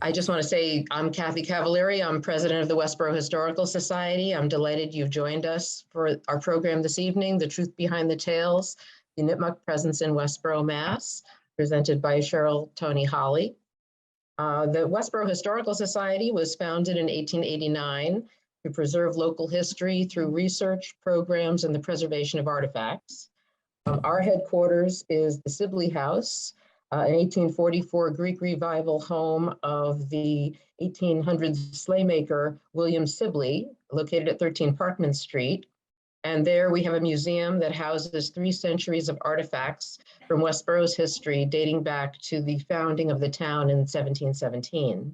I just want to say I'm Kathy Cavalieri. I'm president of the Westborough Historical Society. I'm delighted you've joined us for our program this evening, The Truth Behind the Tales, the Nipmuc Presence in Westborough, Mass., presented by Cheryll, Toney, Holley. The Westborough Historical Society was founded in 1889 to preserve local history through research, programs, and the preservation of artifacts. Our headquarters is the Sibley House, an 1844 Greek revival home of the 1800s slaymaker William Sibley, located at 13 Parkman Street. And there we have a museum that houses 3 centuries of artifacts from Westborough's history dating back to the founding of the town in 1717.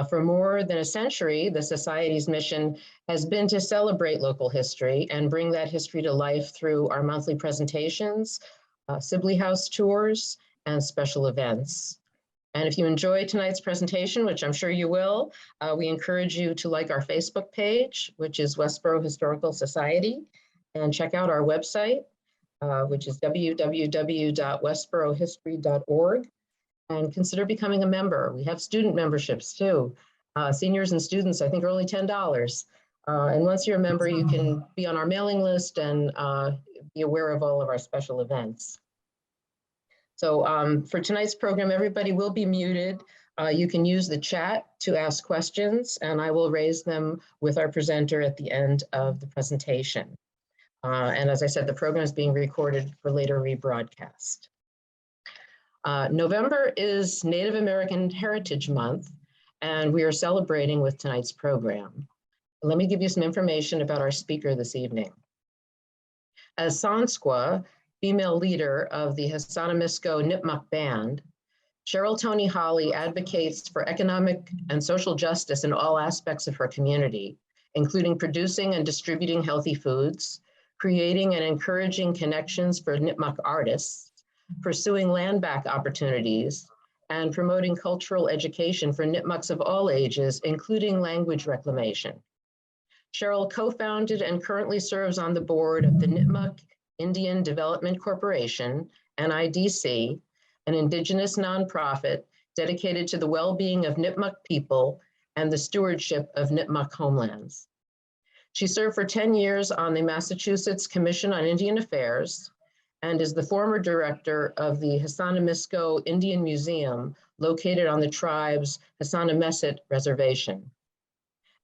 For more than a century, the Society's mission has been to celebrate local history and bring that history to life through our monthly presentations, Sibley House tours, and special events. And if you enjoy tonight's presentation, which I'm sure you will, we encourage you to like our Facebook page, which is Westborough Historical Society, and check out our website, which is www.westboroughhistory.org. And consider becoming a member. We have student memberships too. Seniors and students, I think, are only $10. And once you're a member, you can be on our mailing list and be aware of all of our special events. So for tonight's program, everybody will be muted. You can use the chat to ask questions, and I will raise them with our presenter at the end of the presentation. And as I said, the program is being recorded for later rebroadcast. November is Native American Heritage Month, and we are celebrating with tonight's program. Let me give you some information about our speaker this evening. As Sansqua, female leader of the Hassanamisco Nipmuc Band, Cheryll Toney Holley advocates for economic and social justice in all aspects of her community, including producing and distributing healthy foods, creating and encouraging connections for Nipmuc artists, pursuing land back opportunities, and promoting cultural education for Nipmucs of all ages, including language reclamation. Cheryll co-founded and currently serves on the board of the Nipmuc Indian Development Corporation, NIDC, an indigenous nonprofit dedicated to the well-being of Nipmuc people and the stewardship of Nipmuc homelands. She served for 10 years on the Massachusetts Commission on Indian Affairs, and is the former director of the Hassanamisco Indian Museum located on the tribe's Hassanamisco Reservation.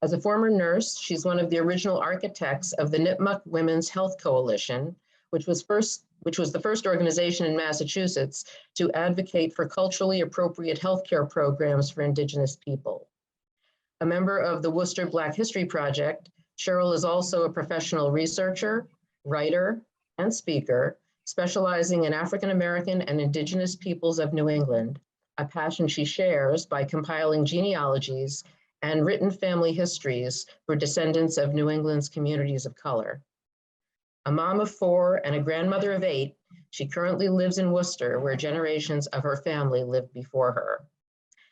As a former nurse, she's one of the original architects of the Nipmuc Women's Health Coalition, which was the first organization in Massachusetts to advocate for culturally appropriate healthcare programs for Indigenous people. A member of the Worcester Black History Project, Cheryll is also a professional researcher, writer, and speaker, specializing in African American and Indigenous peoples of New England, a passion she shares by compiling genealogies and written family histories for descendants of New England's communities of color. A mom of 4 and a grandmother of 8, she currently lives in Worcester, where generations of her family lived before her.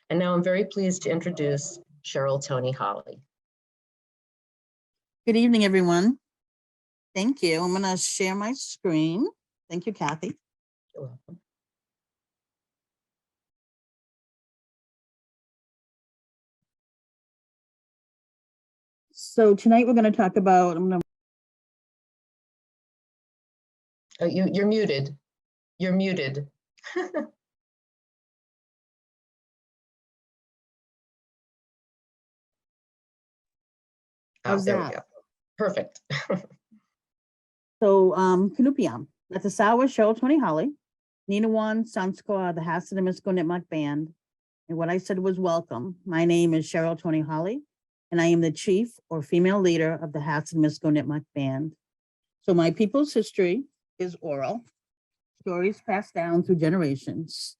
And now I'm very pleased to introduce Cheryll Toney Holley. Good evening, everyone. Thank you. I'm going to share my screen. Thank you, Kathy. You're welcome. So tonight we're going to talk about, Oh, you're muted. You're muted. How's there that? we go. Perfect. So Kanupiam, Natasawa, Cheryll Toney Holley, Ninawan, Sansqua, the Hassanamisco Nipmuc Band. And what I said was welcome. My name is Cheryll Toney Holley, and I am the chief or female leader of the Hassanamisco Nipmuc Band. So my people's history is oral, stories passed down through generations.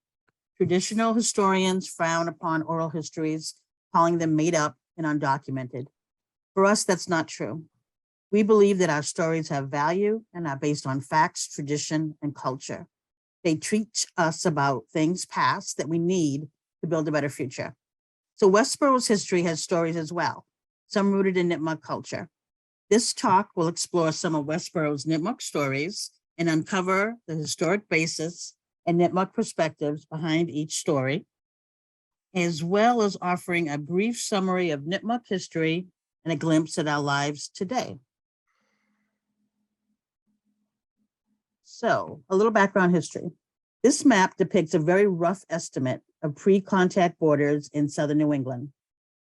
Traditional historians frown upon oral histories, calling them made up and undocumented. For us, that's not true. We believe that our stories have value and are based on facts, tradition, and culture. They teach us about things past that we need to build a better future. So Westborough's history has stories as well, some rooted in Nipmuc culture. This talk will explore some of Westborough's Nipmuc stories and uncover the historic basis and Nipmuc perspectives behind each story. as well as offering a brief summary of Nipmuc history and a glimpse at our lives today. So, a little background history. This map depicts a very rough estimate of pre-contact borders in southern New England.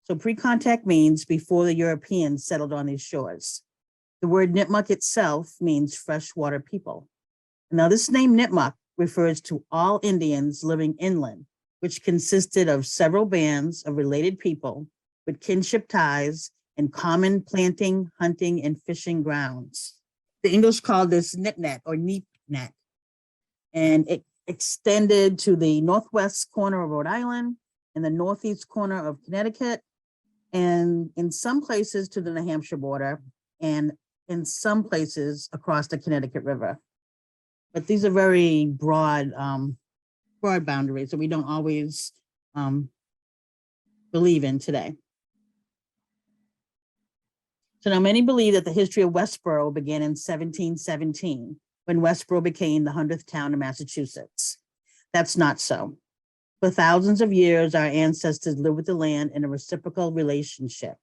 So pre-contact means before the Europeans settled on these shores. The word Nipmuc itself means freshwater people. Now this name Nipmuc refers to all Indians living inland, which consisted of several bands of related people with kinship ties and common planting, hunting, and fishing grounds. The English called this Nipnet or Neepnet, and it extended to the northwest corner of Rhode Island and the northeast corner of Connecticut, and in some places to the New Hampshire border, and in some places across the Connecticut River. But these are very broad, broad boundaries that we don't always believe in today. So now many believe that the history of Westborough began in 1717, when Westborough became the 100th town of Massachusetts. That's not so. For thousands of years, our ancestors lived with the land in a reciprocal relationship.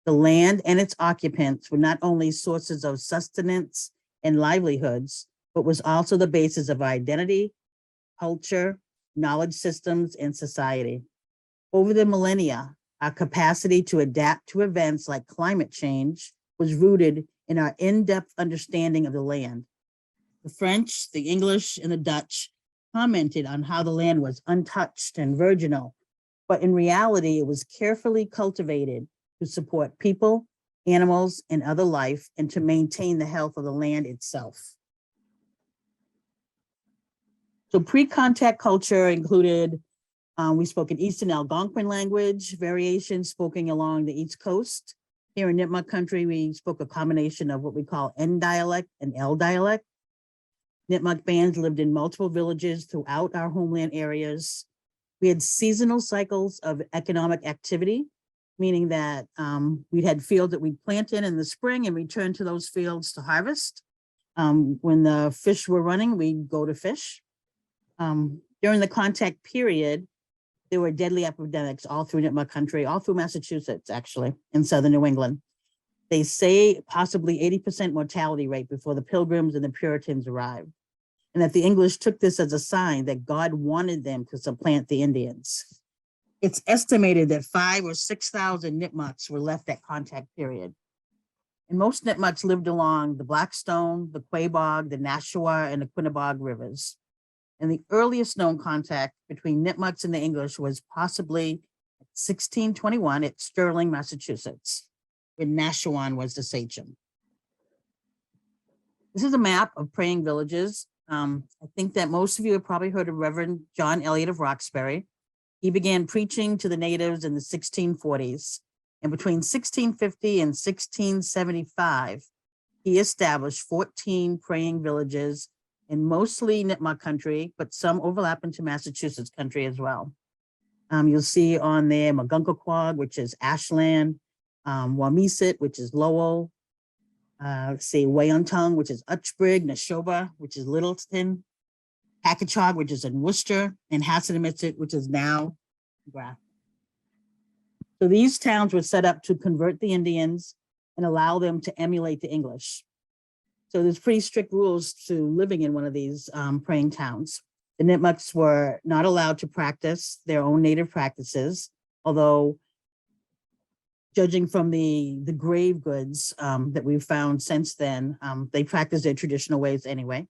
The land and its occupants were not only sources of sustenance and livelihoods, but was also the basis of identity, culture, knowledge systems, and society. Over the millennia, our capacity to adapt to events like climate change was rooted in our in-depth understanding of the land. The French, the English, and the Dutch commented on how the land was untouched and virginal, but in reality, it was carefully cultivated to support people, animals, and other life, and to maintain the health of the land itself. So pre-contact culture included, we spoke an Eastern Algonquin language, variations spoken along the East Coast. Here in Nipmuc country, we spoke a combination of what we call N dialect and L dialect. Nipmuc bands lived in multiple villages throughout our homeland areas. We had seasonal cycles of economic activity, meaning that we had fields that we'd plant in the spring and return to those fields to harvest. When the fish were running, we'd go to fish. During the contact period, there were deadly epidemics all through Nipmuc country, all through Massachusetts, actually, in southern New England. They say possibly 80% mortality rate before the Pilgrims and the Puritans arrived, and that the English took this as a sign that God wanted them to supplant the Indians. It's estimated that 5,000 or 6,000 Nipmucs were left at contact period. And most Nipmucs lived along the Blackstone, the Quabog, the Nashua, and the Quinnebog rivers. And the earliest known contact between Nipmucs and the English was possibly 1621 at Sterling, Massachusetts, when Nashua was the sachem. This is a map of praying villages. I think that most of you have probably heard of Reverend John Eliot of Roxbury. He began preaching to the natives in the 1640s. And between 1650 and 1675, he established 14 praying villages in mostly Nipmuc country, but some overlap into Massachusetts country as well. You'll see on there Magunkaquag, which is Ashland, Wamisit, which is Lowell, Wayuntung, which is Uxbridge, Neshoba, which is Littleton, Packagug, which is in Worcester, and Hassanamisco, which is now Grafton. So these towns were set up to convert the Indians and allow them to emulate the English. So there's pretty strict rules to living in one of these praying towns. The Nipmucs were not allowed to practice their own native practices, although judging from the grave goods that we've found since then, they practice their traditional ways anyway.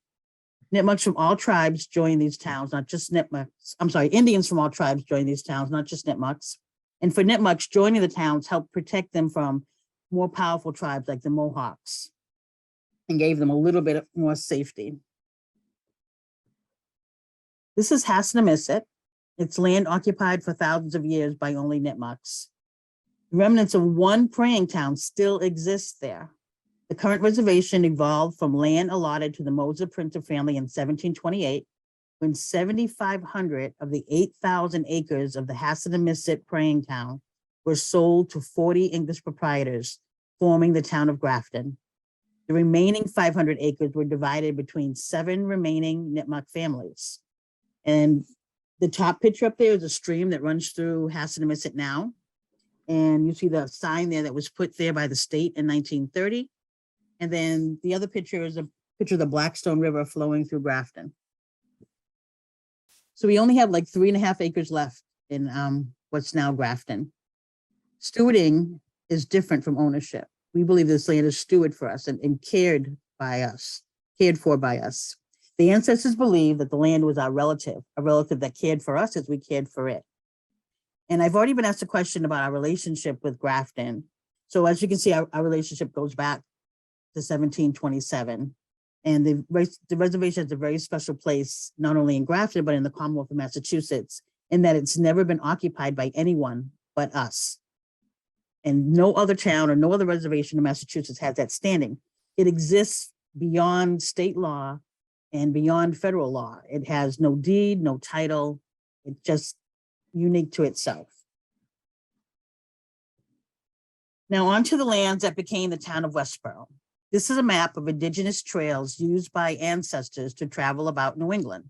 Nipmucs from all tribes join these towns, not just Nipmucs. I'm sorry, Indians from all tribes join these towns, not just Nipmucs. And for Nipmucs, joining the towns helped protect them from more powerful tribes like the Mohawks and gave them a little bit more safety. This is Hassanamisco. It's land occupied for thousands of years by only Nipmucs. Remnants of one praying town still exist there. The current reservation evolved from land allotted to the Moser Printer family in 1728, when 7,500 of the 8,000 acres of the Hassanamisco praying town were sold to 40 English proprietors, forming the town of Grafton. The remaining 500 acres were divided between 7 remaining Nipmuc families. And The top picture up there is a stream that runs through Hassanamisco now. And you see the sign there that was put there by the state in 1930. And then the other picture is a picture of the Blackstone River flowing through Grafton. So we only have like 3.5 acres left in what's now Grafton. Stewarding is different from ownership. We believe this land is stewarded for us and cared for by us. The ancestors believed that the land was our relative, a relative that cared for us as we cared for it. And I've already been asked a question about our relationship with Grafton. So as you can see, our relationship goes back to 1727. And the reservation is a very special place, not only in Grafton, but in the Commonwealth of Massachusetts, in that it's never been occupied by anyone but us. And no other town or no other reservation in Massachusetts has that standing. It exists beyond state law and beyond federal law. It has no deed, no title. It's just unique to itself. Now on to the lands that became the town of Westborough. This is a map of indigenous trails used by ancestors to travel about New England.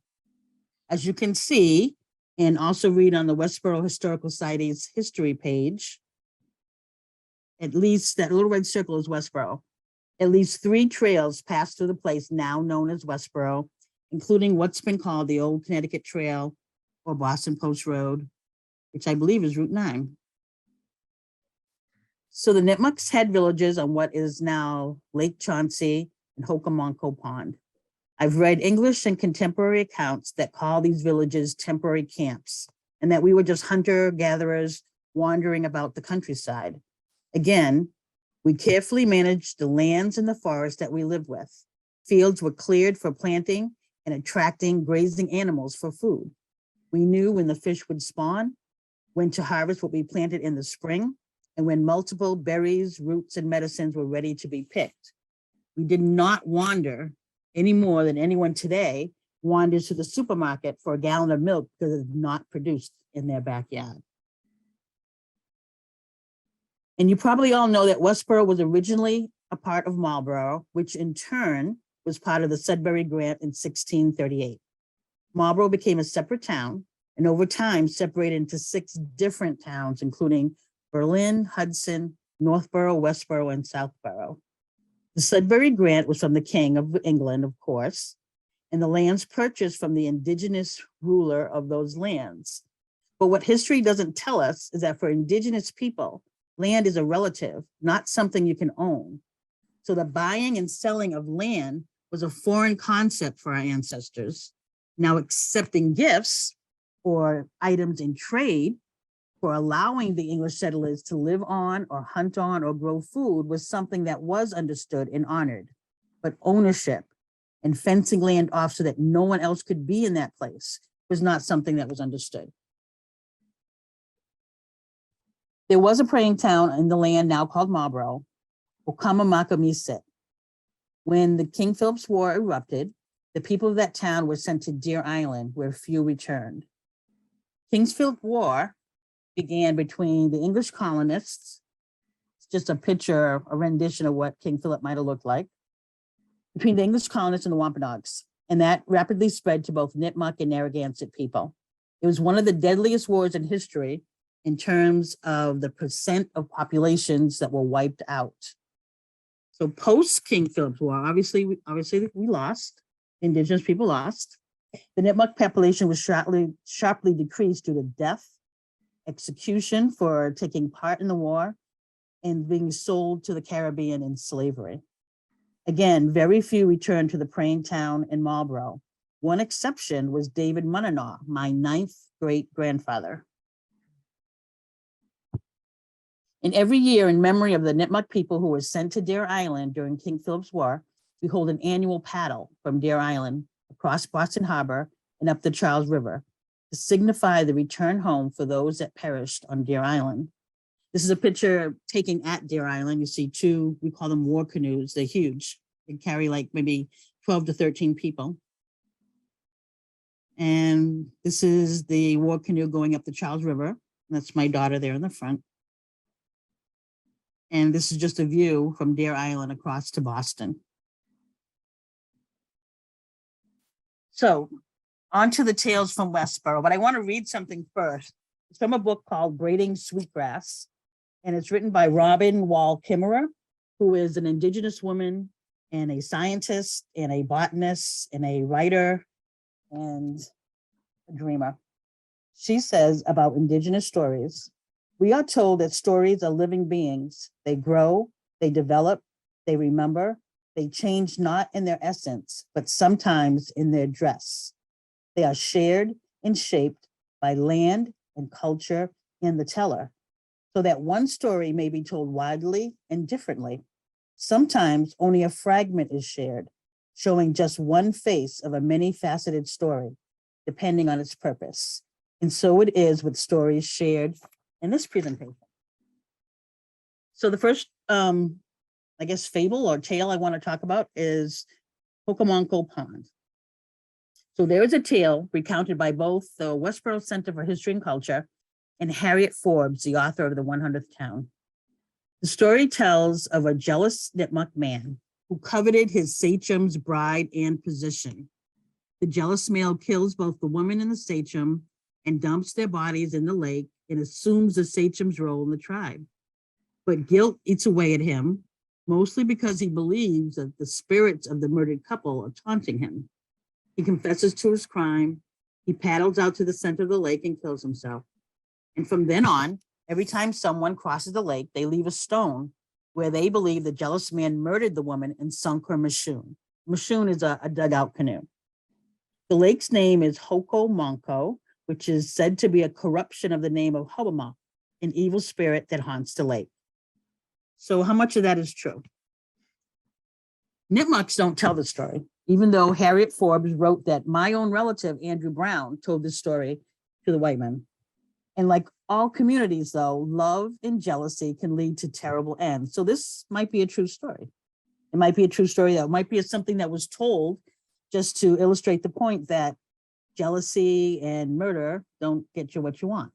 As you can see, and also read on the Westborough Historical Society's history page, at least that little red circle is Westborough. At least 3 trails pass through the place now known as Westborough, including what's been called the Old Connecticut Trail or Boston Post Road, which I believe is Route 9. So the Nipmucs had villages on what is now Lake Chauncey and Hocomonco Pond. I've read English and contemporary accounts that call these villages temporary camps and that we were just hunter-gatherers wandering about the countryside. Again, we carefully managed the lands and the forests that we lived with. Fields were cleared for planting and attracting grazing animals for food. We knew when the fish would spawn, when to harvest what we planted in the spring, and when multiple berries, roots, and medicines were ready to be picked. We did not wander any more than anyone today wanders to the supermarket for a gallon of milk because it's not produced in their backyard. And you probably all know that Westborough was originally a part of Marlborough, which in turn was part of the Sudbury Grant in 1638. Marlborough became a separate town and over time separated into 6 different towns, including Berlin, Hudson, Northborough, Westborough, and Southborough. The Sudbury Grant was from the King of England, of course, and the lands purchased from the indigenous ruler of those lands. But what history doesn't tell us is that for indigenous people, land is a relative, not something you can own. So the buying and selling of land was a foreign concept for our ancestors. Now accepting gifts or items in trade for allowing the English settlers to live on or hunt on or grow food was something that was understood and honored. But ownership and fencing land off so that no one else could be in that place was not something that was understood. There was a praying town in the land now called Marlborough, Hassanamisco. When the King Philip's War erupted, the people of that town were sent to Deer Island, where few returned. King Philip's War began between the English colonists. It's just a picture, a rendition of what King Philip might have looked like, between the English colonists and the Wampanoags. And that rapidly spread to both Nipmuc and Narragansett people. It was one of the deadliest wars in history in terms of the percent of populations that were wiped out. So post King Philip's War, obviously we lost, indigenous people lost. The Nipmuc population was sharply decreased due to death, execution for taking part in the war, and being sold to the Caribbean in slavery. Again, very few returned to the praying town in Marlborough. One exception was David Munanaw, my 9th great-grandfather. And every year, in memory of the Nipmuc people who were sent to Deer Island during King Philip's War, we hold an annual paddle from Deer Island across Boston Harbor and up the Charles River to signify the return home for those that perished on Deer Island. This is a picture taken at Deer Island. You see 2, we call them war canoes. They're huge. They carry like maybe 12 to 13 people. And this is the war canoe going up the Charles River. That's my daughter there in the front. And this is just a view from Deer Island across to Boston. So On to the tales from Westborough, but I want to read something first. It's from a book called Braiding Sweetgrass, and it's written by Robin Wall Kimmerer, who is an Indigenous woman and a scientist and a botanist and a writer and a dreamer. She says about Indigenous stories, we are told that stories are living beings. They grow, they develop, they remember, they change not in their essence, but sometimes in their dress. They are shared and shaped by land and culture and the teller, so that one story may be told widely and differently. Sometimes only a fragment is shared, showing just one face of a many-faceted story, depending on its purpose. And so it is with stories shared in this presentation. So the first, I guess, fable or tale I want to talk about is Hokomonko Pond. So there is a tale recounted by both the Westborough Center for History and Culture and Harriet Forbes, the author of The 100th Town. The story tells of a jealous Nipmuc man who coveted his sachem's bride and position. The jealous male kills both the woman and the sachem and dumps their bodies in the lake and assumes the sachem's role in the tribe. But guilt eats away at him, mostly because he believes that the spirits of the murdered couple are taunting him. He confesses to his crime, he paddles out to the center of the lake and kills himself. And from then on, every time someone crosses the lake, they leave a stone where they believe the jealous man murdered the woman and sunk her mashoon. Mashoon is a dugout canoe. The lake's name is Hokomonko, which is said to be a corruption of the name of Hobomok, an evil spirit that haunts the lake. So how much of that is true? Nipmucs don't tell the story, even though Harriet Forbes wrote that my own relative, Andrew Brown, told this story to the white men. And like all communities, though, love and jealousy can lead to terrible ends. So this might be a true story. It might be a true story that might be something that was told just to illustrate the point that jealousy and murder don't get you what you want.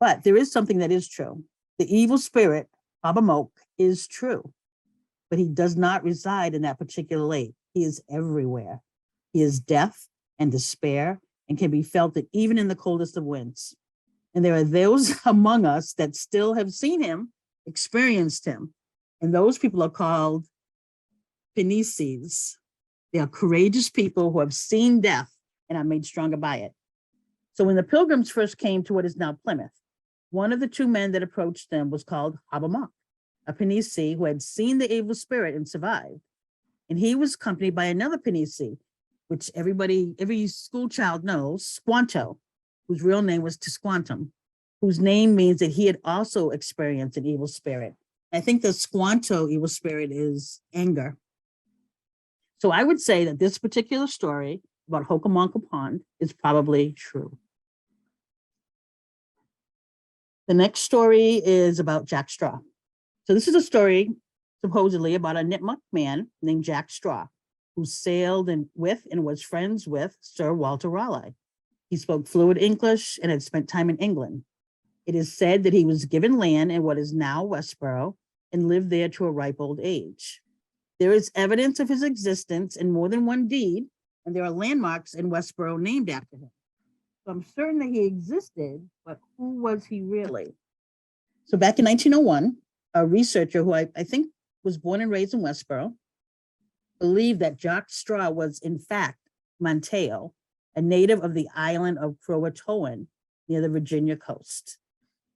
But there is something that is true. The evil spirit, Hobomok, is true, but he does not reside in that particular lake. He is everywhere. He is death and despair and can be felt even in the coldest of winds. And there are those among us that still have seen him, experienced him. And those people are called Penises. They are courageous people who have seen death and are made stronger by it. So when the pilgrims first came to what is now Plymouth, one of the two men that approached them was called Hobomok, a Penisi who had seen the evil spirit and survived. And he was accompanied by another Penisi, which every school child knows, Squanto, whose real name was Tisquantum, whose name means that he had also experienced an evil spirit. I think the Squanto evil spirit is anger. So I would say that this particular story about Hokomonko Pond is probably true. The next story is about Jack Straw. So this is a story supposedly about a Nipmuc man named Jack Straw, who sailed with and was friends with Sir Walter Raleigh. He spoke fluent English and had spent time in England. It is said that he was given land in what is now Westborough and lived there to a ripe old age. There is evidence of his existence in more than one deed, and there are landmarks in Westborough named after him. So I'm certain that he existed, but who was he really? So back in 1901, a researcher who I think was born and raised in Westborough believed that Jack Straw was in fact Monteo, a native of the island of Croatoan near the Virginia coast.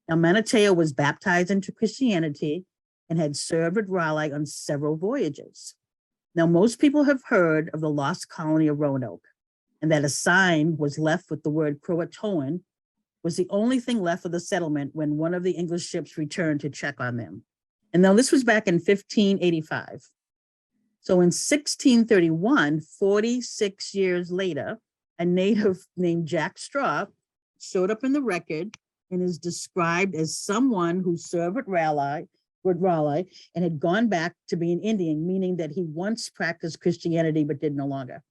Now, Manateo was baptized into Christianity and had served with Raleigh on several voyages. Now, most people have heard of the lost colony of Roanoke, and that a sign was left with the word Croatoan was the only thing left of the settlement when one of the English ships returned to check on them. And now this was back in 1585. So in 1631, 46 years later, a native named Jack Straw showed up in the record and is described as someone who served with Raleigh and had gone back to being Indian, meaning that he once practiced Christianity but did no longer.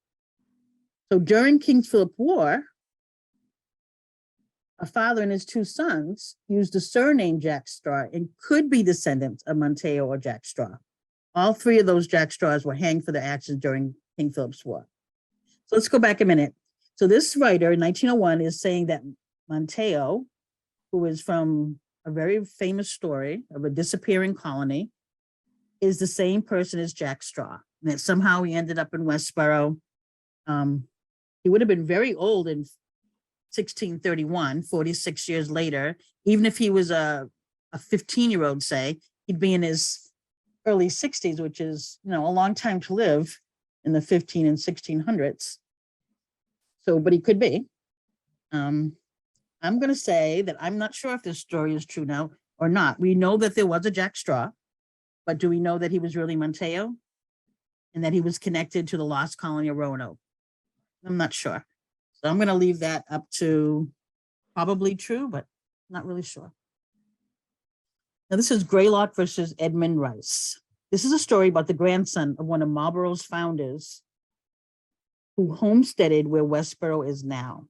So during King Philip War, a father and his two sons used the surname Jack Straw and could be descendants of Monteo or Jack Straw. All three of those Jack Straws were hanged for their actions during King Philip's War. So let's go back a minute. So this writer in 1901 is saying that Monteo, who is from a very famous story of a disappearing colony, is the same person as Jack Straw, and that somehow he ended up in Westborough. He would have been very old in 1631, 46 years later. Even if he was a 15-year-old, say, he'd be in his early 60s, which is, a long time to live in the 15 and 1600s. So, but he could be. I'm going to say that I'm not sure if this story is true now or not. We know that there was a Jack Straw, but do we know that he was really Monteo and that he was connected to the lost colony of Roanoke? I'm not sure. So I'm going to leave that up to probably true, but not really sure. Now, this is Greylock versus Edmund Rice. This is a story about the grandson of one of Marlborough's founders who homesteaded where Westborough is now.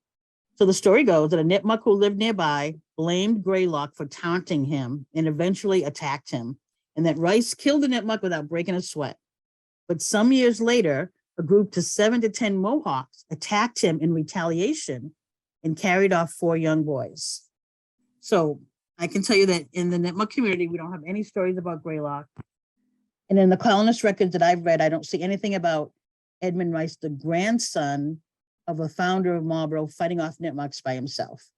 So the story goes that a Nipmuc who lived nearby blamed Greylock for taunting him and eventually attacked him, and that Rice killed the Nipmuc without breaking a sweat. But some years later, a group of 7 to 10 Mohawks attacked him in retaliation and carried off 4 young boys. So I can tell you that in the Nipmuc community, we don't have any stories about Greylock. And in the colonist records that I've read, I don't see anything about Edmund Rice, the grandson of a founder of Marlborough, fighting off Nipmucs by himself.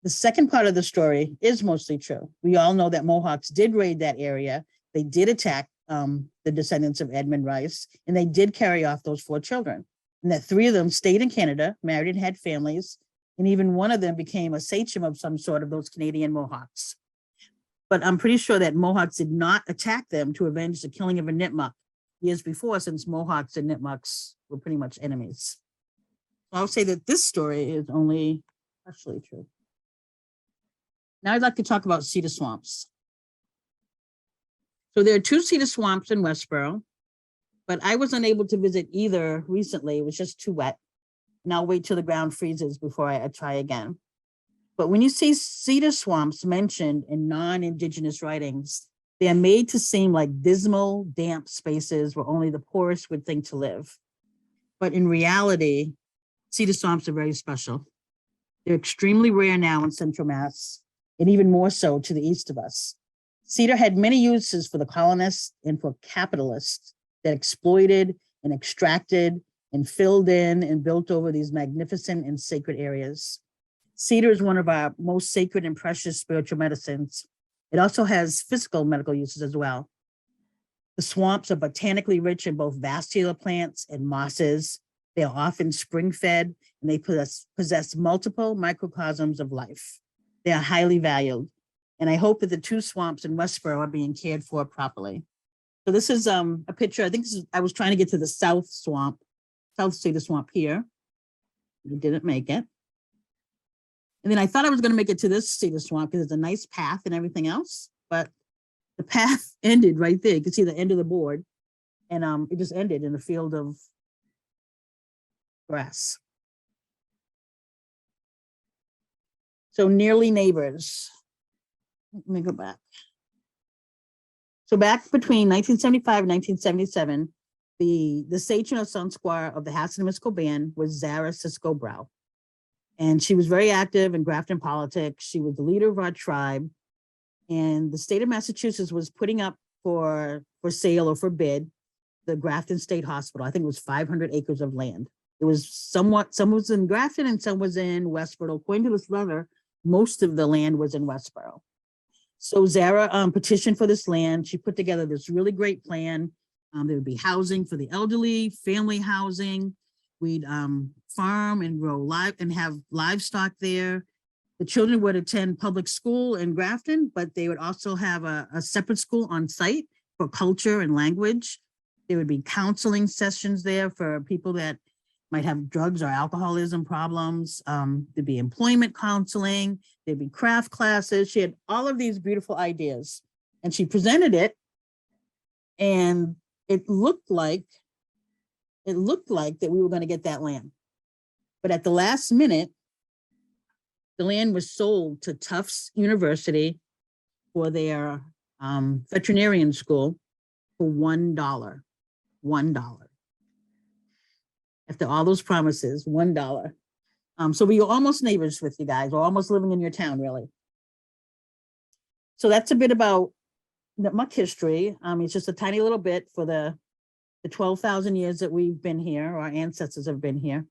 The second part of the story is mostly true. We all know that Mohawks did raid that area. They did attack the descendants of Edmund Rice, and they did carry off those 4 children. And that 3 of them stayed in Canada, married and had families, and even one of them became a sachem of some sort of those Canadian Mohawks. But I'm pretty sure that Mohawks did not attack them to avenge the killing of a Nipmuc years before, since Mohawks and Nipmucs were pretty much enemies. So I'll say that this story is only partially true. Now I'd like to talk about cedar swamps. So there are 2 cedar swamps in Westborough, but I was unable to visit either recently. It was just too wet. And I'll wait till the ground freezes before I try again. But when you see cedar swamps mentioned in non-Indigenous writings, they are made to seem like dismal, damp spaces where only the poorest would think to live. But in reality, cedar swamps are very special. They're extremely rare now in Central Mass, and even more so to the east of us. Cedar had many uses for the colonists and for capitalists that exploited and extracted and filled in and built over these magnificent and sacred areas. Cedar is one of our most sacred and precious spiritual medicines. It also has physical medical uses as well. The swamps are botanically rich in both vascular plants and mosses. They are often spring-fed, and they possess multiple microcosms of life. They are highly valued, and I hope that the 2 swamps in Westborough are being cared for properly. So this is a picture. I think I was trying to get to the South Cedar Swamp here. I didn't make it. And then I thought I was going to make it to this cedar swamp because it's a nice path and everything else, but the path ended right there. You can see the end of the board, and it just ended in a field of grass. So nearly neighbors. Let me go back. So back between 1975 and 1977, the sachem of Sun Square of the Hassanamisco band was Zara Cisco Brow. And she was very active in Grafton politics. She was the leader of our tribe. And the state of Massachusetts was putting up for sale or for bid the Grafton State Hospital. I think it was 500 acres of land. It was some was in Grafton and some was in Westborough. According to this letter, most of the land was in Westborough. So Zara petitioned for this land. She put together this really great plan. There would be housing for the elderly, family housing. We'd farm and grow and have livestock there. The children would attend public school in Grafton, but they would also have a separate school on site for culture and language. There would be counseling sessions there for people that might have drugs or alcoholism problems. There'd be employment counseling. There'd be craft classes. She had all of these beautiful ideas, and she presented it, and it looked like that we were going to get that land. But at the last minute, the land was sold to Tufts University for their veterinarian school for $1. $1. After all those promises, $1. So we are almost neighbors with you guys. We're almost living in your town, really. So that's a bit about Nipmuc history. It's just a tiny little bit for the 12,000 years that we've been here, our ancestors have been here,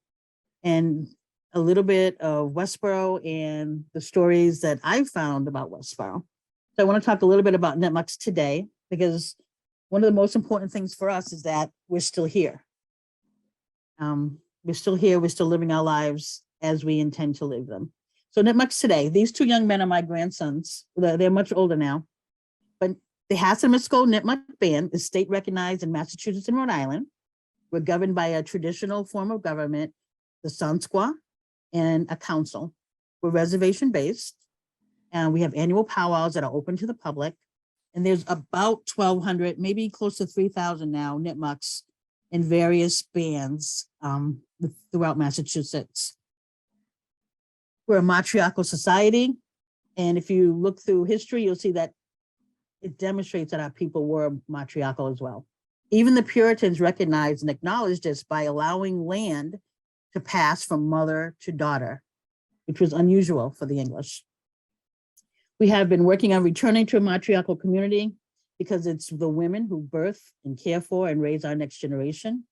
and a little bit of Westborough and the stories that I found about Westborough. So I want to talk a little bit about Nipmuc today, because one of the most important things for us is that we're still here. We're still here, we're still living our lives as we intend to live them. So Nipmuc today, these two young men are my grandsons. They're much older now, but the Hassanamisco Nipmuc Band is state recognized in Massachusetts and Rhode Island. We're governed by a traditional form of government, the Sansqua, and a council. We're reservation based, and we have annual powwows that are open to the public. And there's about 1,200, maybe close to 3,000 now, Nipmucs in various bands throughout Massachusetts. We're a matriarchal society, and if you look through history, you'll see that it demonstrates that our people were matriarchal as well. Even the Puritans recognized and acknowledged this by allowing land to pass from mother to daughter, which was unusual for the English. We have been working on returning to a matriarchal community because it's the women who birth and care for and raise our next generation.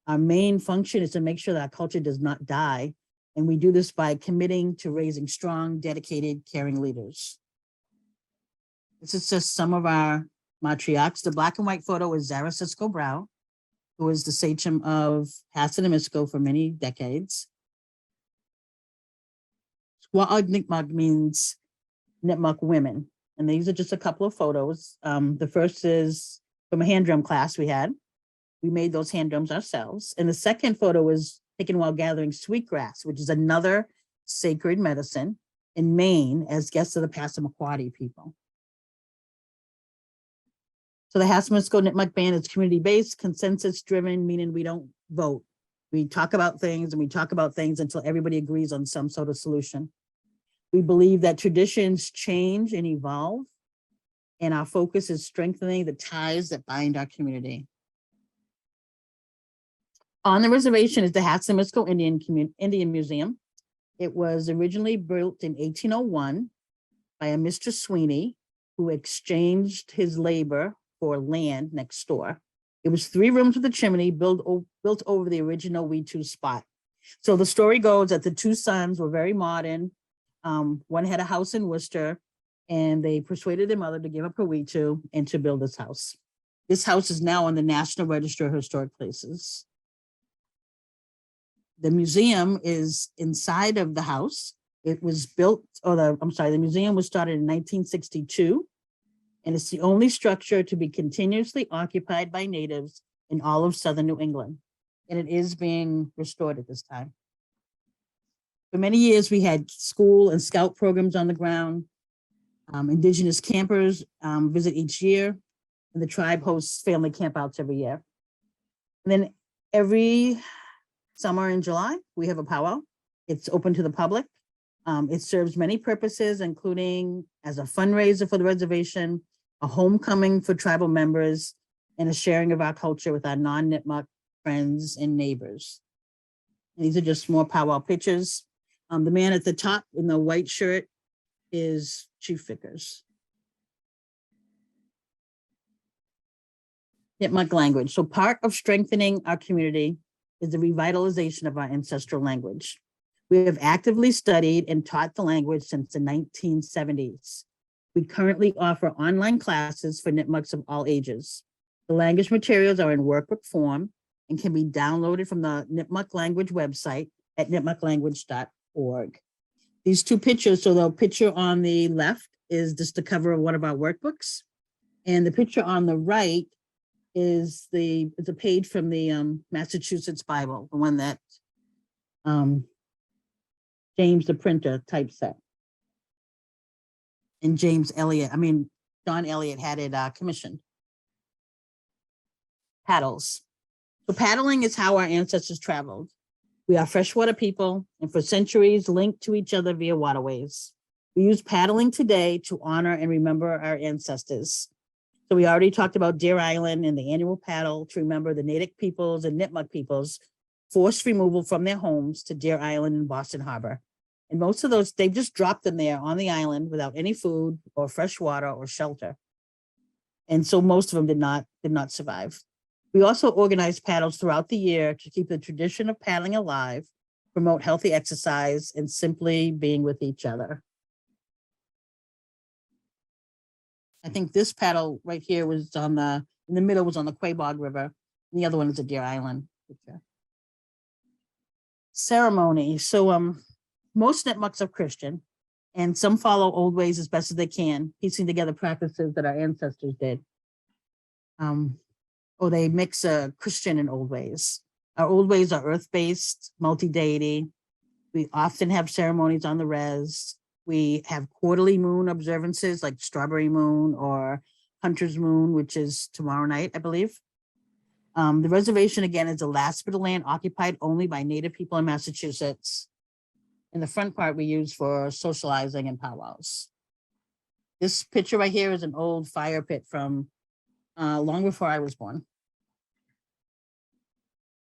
Our main function is to make sure that our culture does not die, and we do this by committing to raising strong, dedicated, caring leaders. This is just some of our matriarchs. The black and white photo is Hassanamisco Brow, who was the sachem of Hassanamisco for many decades. Squa'ag Nipmuc means Nipmuc women. And these are just a couple of photos. The first is from a hand drum class we had. We made those hand drums ourselves. And the second photo was taken while gathering sweetgrass, which is another sacred medicine in Maine, as guests of the Passamaquoddy people. So the Hassanamisco Nipmuc Band is community-based, consensus-driven, meaning we don't vote. We talk about things and we talk about things until everybody agrees on some sort of solution. We believe that traditions change and evolve, and our focus is strengthening the ties that bind our community. On the reservation is the Hassanamisco Indian Museum. It was originally built in 1801 by a Mr. Sweeney, who exchanged his labor for land next door. It was 3 rooms with a chimney built over the original Weetu spot. So the story goes that the 2 sons were very modern. One had a house in Worcester, and they persuaded their mother to give up her Weetu and to build this house. This house is now on the National Register of Historic Places. The museum is inside of the house. It was built, the museum was started in 1962, and it's the only structure to be continuously occupied by natives in all of southern New England. And it is being restored at this time. For many years, we had school and scout programs on the ground. Indigenous campers visit each year, and the tribe hosts family campouts every year. And then every summer in July, we have a powwow. It's open to the public. It serves many purposes, including as a fundraiser for the reservation, a homecoming for tribal members, and a sharing of our culture with our non-Nipmuc friends and neighbors. And these are just more powwow pictures. The man at the top in the white shirt is Chief Vickers. Nipmuc language. So part of strengthening our community is the revitalization of our ancestral language. We have actively studied and taught the language since the 1970s. We currently offer online classes for Nipmucs of all ages. The language materials are in workbook form and can be downloaded from the Nipmuc language website at nipmuclanguage.org. These 2 pictures, so the picture on the left is just the cover of one of our workbooks, and the picture on the right is a page from the Massachusetts Bible, the one that James the printer typeset. And John Eliot had it commissioned. Paddles. So paddling is how our ancestors traveled. We are freshwater people, and for centuries linked to each other via waterways. We use paddling today to honor and remember our ancestors. So we already talked about Deer Island and the annual paddle to remember the Natick peoples and Nipmuc peoples forced removal from their homes to Deer Island and Boston Harbor. And most of those, they've just dropped them there on the island without any food or fresh water or shelter. And so most of them did not survive. We also organized paddles throughout the year to keep the tradition of paddling alive, promote healthy exercise, and simply being with each other. I think this paddle right here was in the middle was on the Quabog River, and the other one is a Deer Island picture. Ceremony. So most Nipmucs are Christian, and some follow old ways as best as they can, piecing together practices that our ancestors did. Or they mix Christian and old ways. Our old ways are earth-based, multi-deity. We often have ceremonies on the res. We have quarterly moon observances like Strawberry Moon or Hunter's Moon, which is tomorrow night, I believe. The reservation, again, is the last bit of land occupied only by Native people in Massachusetts. And the front part we use for socializing and powwows. This picture right here is an old fire pit from long before I was born.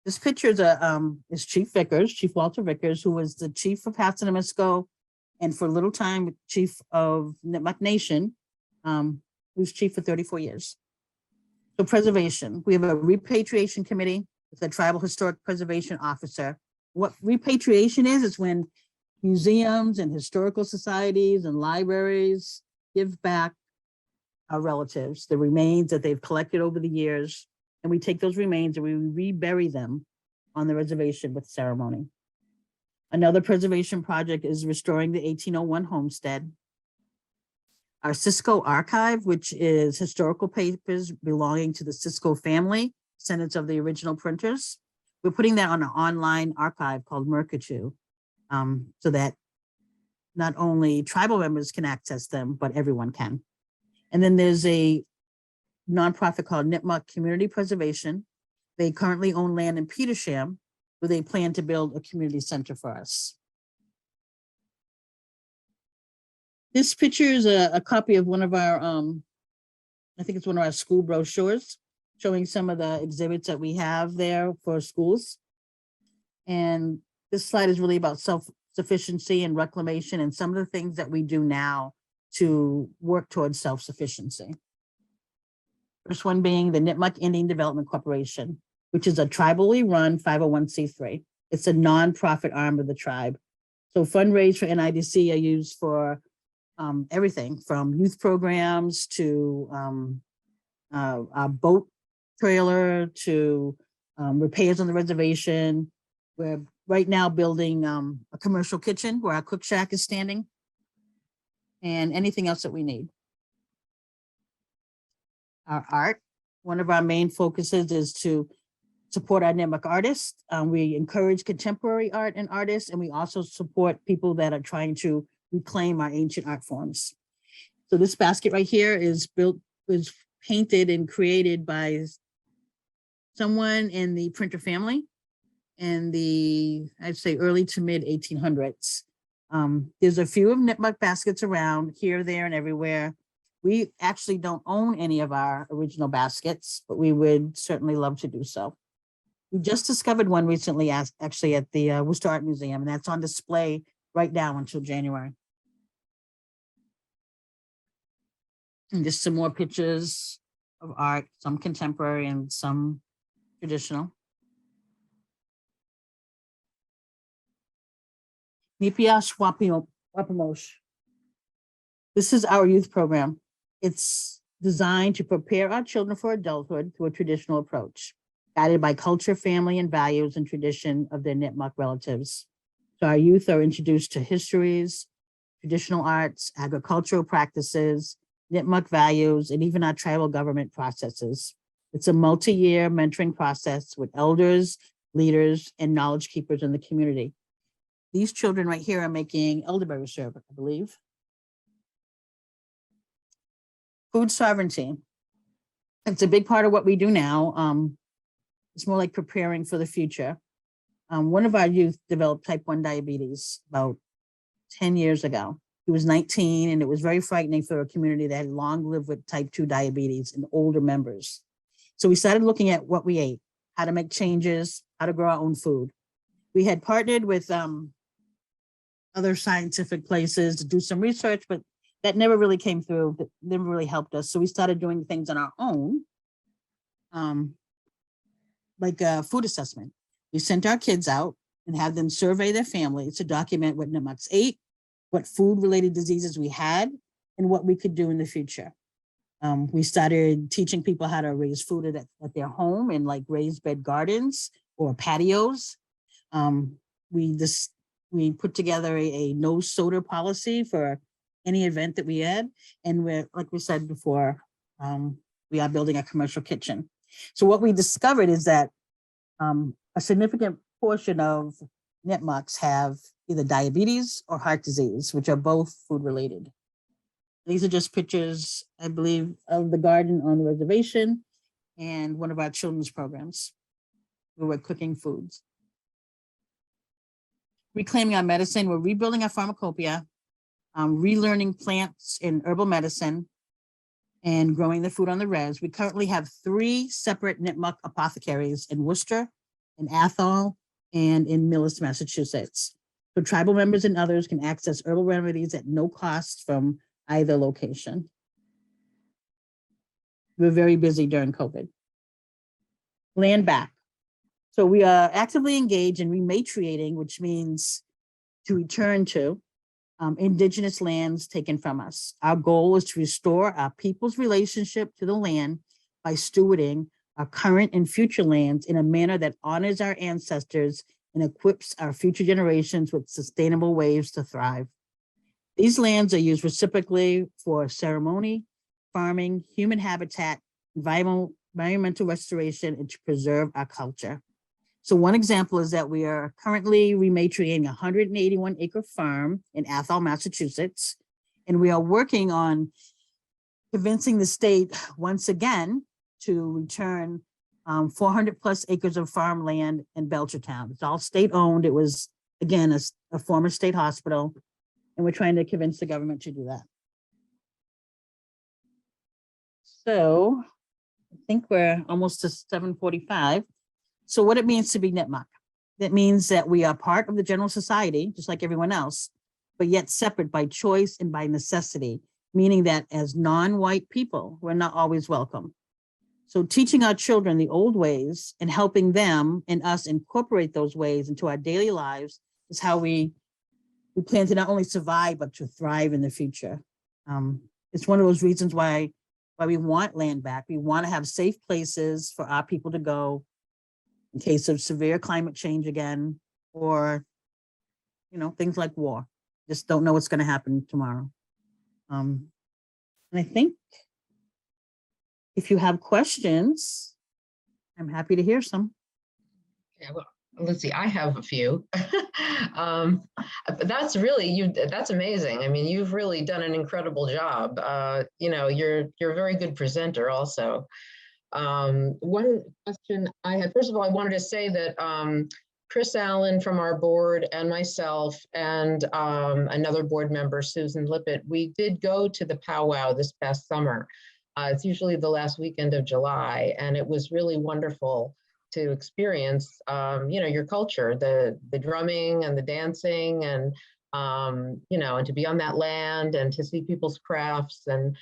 This picture is Chief Vickers, Chief Walter Vickers, who was the chief of Hassanamisco, and for a little time, chief of Nipmuc Nation, who was chief for 34 years. So preservation, we have a repatriation committee with a tribal historic preservation officer. What repatriation is when museums and historical societies and libraries give back our relatives the remains that they've collected over the years. And we take those remains and we rebury them on the reservation with ceremony. Another preservation project is restoring the 1801 homestead. Our Cisco archive, which is historical papers belonging to the Cisco family, descendants of the original printers. We're putting that on an online archive called Mercachu, so that not only tribal members can access them, but everyone can. And then there's a nonprofit called Nipmuc Community Preservation. They currently own land in Petersham, where they plan to build a community center for us. This picture is a copy of one of our, I think it's one of our school brochures, showing some of the exhibits that we have there for schools. And this slide is really about self-sufficiency and reclamation and some of the things that we do now to work towards self-sufficiency. First one being the Nipmuc Indian Development Corporation, which is a tribally run 501c3. It's a nonprofit arm of the tribe. So fundraise for NIDC are used for everything from youth programs to a boat trailer to repairs on the reservation. We're right now building a commercial kitchen where our cook shack is standing and anything else that we need. Our art, one of our main focuses is to support our Nipmuc artists. We encourage contemporary art and artists, and we also support people that are trying to reclaim our ancient art forms. So this basket right here is painted and created by someone in the printer family in the, I'd say, early to mid 1800s. There's a few of Nipmuc baskets around here, there, and everywhere. We actually don't own any of our original baskets, but we would certainly love to do so. We just discovered one recently, actually at the Worcester Art Museum, and that's on display right now until January. And just some more pictures of art, some contemporary and some traditional. Nipiash Wapamosh. This is our youth program. It's designed to prepare our children for adulthood through a traditional approach, guided by culture, family, and values and tradition of their Nipmuc relatives. So our youth are introduced to histories, traditional arts, agricultural practices, Nipmuc values, and even our tribal government processes. It's a multi-year mentoring process with elders, leaders, and knowledge keepers in the community. These children right here are making elderberry syrup, I believe. Food sovereignty. It's a big part of what we do now. It's more like preparing for the future. One of our youth developed type 1 diabetes about 10 years ago. He was 19, and it was very frightening for a community that had long lived with type 2 diabetes and older members. So we started looking at what we ate, how to make changes, how to grow our own food. We had partnered with other scientific places to do some research, but that never really came through. That never really helped us. So we started doing things on our own, like a food assessment. We sent our kids out and had them survey their families to document what Nipmucs ate, what food-related diseases we had, and what we could do in the future. We started teaching people how to raise food at their home in like raised bed gardens or patios. We put together a no soda policy for any event that we had. And we're, like we said before, we are building a commercial kitchen. So what we discovered is that a significant portion of Nipmucs have either diabetes or heart disease, which are both food related. These are just pictures, I believe, of the garden on the reservation and one of our children's programs where we're cooking foods. Reclaiming our medicine, we're rebuilding our pharmacopoeia, relearning plants in herbal medicine, and growing the food on the res. We currently have 3 separate Nipmuc apothecaries in Worcester, in Athol, and in Millis, Massachusetts. So tribal members and others can access herbal remedies at no cost from either location. We're very busy during COVID. Land back. So we are actively engaged in rematriating, which means to return to indigenous lands taken from us. Our goal is to restore our people's relationship to the land by stewarding our current and future lands in a manner that honors our ancestors and equips our future generations with sustainable ways to thrive. These lands are used reciprocally for ceremony, farming, human habitat, environmental restoration, and to preserve our culture. So one example is that we are currently rematriating a 181-acre farm in Athol, Massachusetts, and we are working on convincing the state once again to return 400 plus acres of farmland in Belchertown. It's all state owned. It was, again, a former state hospital, and we're trying to convince the government to do that. So I think we're almost to 7:45. So what it means to be Nipmuc. That means that we are part of the general society, just like everyone else, but yet separate by choice and by necessity, meaning that as non-white people, we're not always welcome. So teaching our children the old ways and helping them and us incorporate those ways into our daily lives is how we plan to not only survive, but to thrive in the future. It's one of those reasons why we want land back. We want to have safe places for our people to go in case of severe climate change again, or, things like war. Just don't know what's going to happen tomorrow. And I think if you have questions, I'm happy to hear some. Yeah, well, let's see, I have a few. That's amazing. I mean, you've really done an incredible job. You're a very good presenter also. One question I had, first of all, I wanted to say that Chris Allen from our board and myself and another board member, Susan Lippett, we did go to the powwow this past summer. It's usually the last weekend of July, and it was really wonderful to experience, your culture, the drumming and the dancing, and and to be on that land and to see people's crafts, and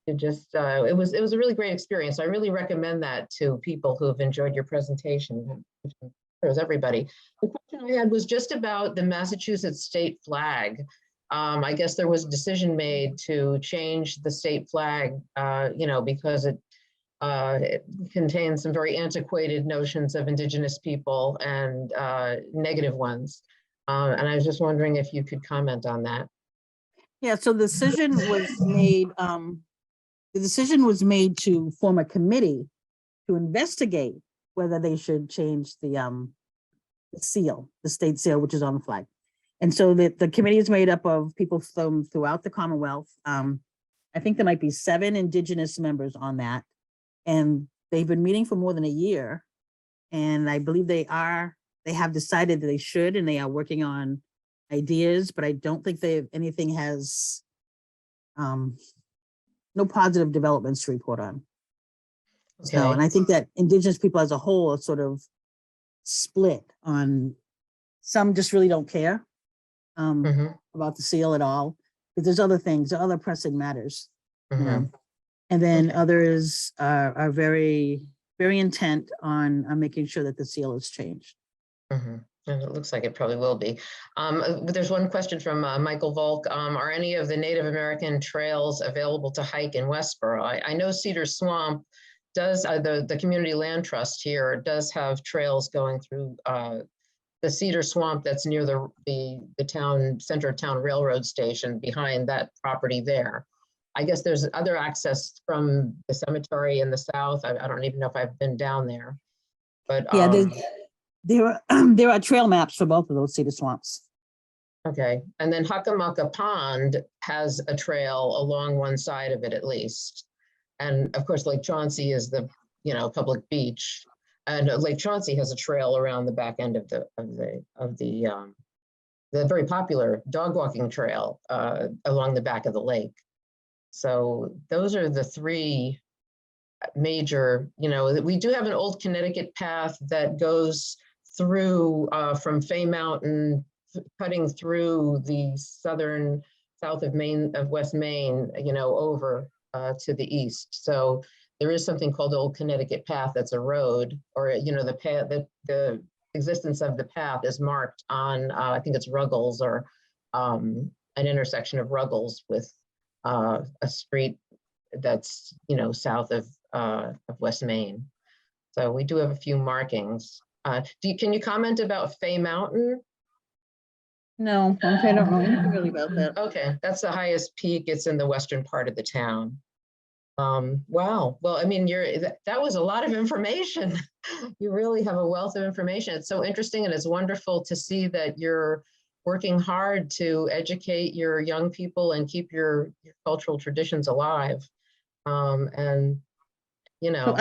it was a really great experience. I really recommend that to people who have enjoyed your presentation. It was everybody. The question I had was just about the Massachusetts state flag. I guess there was a decision made to change the state flag, because it contains some very antiquated notions of indigenous people and negative ones. And I was just wondering if you could comment on that. Yeah, so the decision was made to form a committee to investigate whether they should change the seal, the state seal, which is on the flag. And so the committee is made up of people from throughout the Commonwealth. I think there might be 7 indigenous members on that. And they've been meeting for more than a year. And I believe they have decided that they should, and they are working on ideas, but I don't think anything has no positive developments to report on. Okay. So, and I think that indigenous people as a whole are sort of split on, some just really don't care about the seal at all. But there's other things, other pressing matters, you know. And then others are very, very intent on making sure that the seal is changed. And it looks like it probably will be. There's one question from Michael Volk. Are any of the Native American trails available to hike in Westborough? I know Cedar Swamp does, the Community Land Trust here does have trails going through the Cedar Swamp that's near the town, center of town railroad station behind that property there. I guess there's other access from the cemetery in the south. I don't even know if I've been down there, but yeah, there are trail maps for both of those Cedar Swamps. Okay, and then Hockomucka Pond has a trail along one side of it at least, and of course Lake Chauncey is the public beach, and Lake Chauncey has a trail around the back end of the very popular dog walking trail along the back of the lake. So those are the three major, we do have an old Connecticut path that goes through from Fay Mountain, cutting through the south of West Maine, over to the east. So there is something called the Old Connecticut Path. That's a road, or the path, the existence of the path is marked on I think it's Ruggles, or an intersection of Ruggles with a street that's south of West Maine. So we do have a few markings. Can you comment about Fay Mountain? No, I don't know anything really about that. Okay, that's the highest peak. It's in the western part of the town. Wow. Well, I mean, that was a lot of information. You really have a wealth of information. It's so interesting, and it's wonderful to see that you're working hard to educate your young people and keep your cultural traditions alive. And So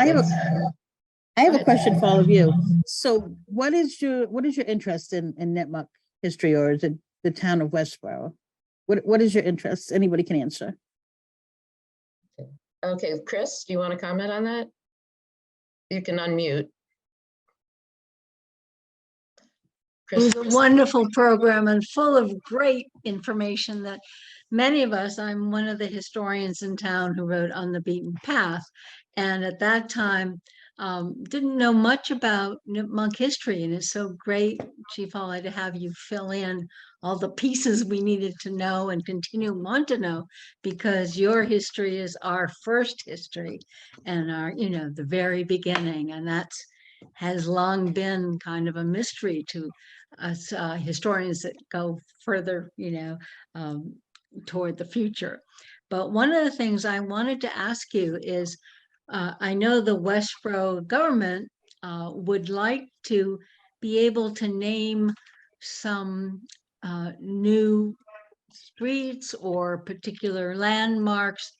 I have a question for all of you. So what is your interest in Nipmuc history, or is it the town of Westborough? What is your interest? Anybody can answer. Okay, Chris, do you want to comment on that? You can unmute. It was a wonderful program and full of great information that many of us, I'm one of the historians in town who wrote On the Beaten Path. And at that time, didn't know much about Nipmuc history. And it's so great, Chief Holley, to have you fill in all the pieces we needed to know and continue want to know, because your history is our first history and our, the very beginning. And that's has long been kind of a mystery to us historians that go further, toward the future. But one of the things I wanted to ask you is, I know the Westborough government would like to be able to name some new streets or particular landmarks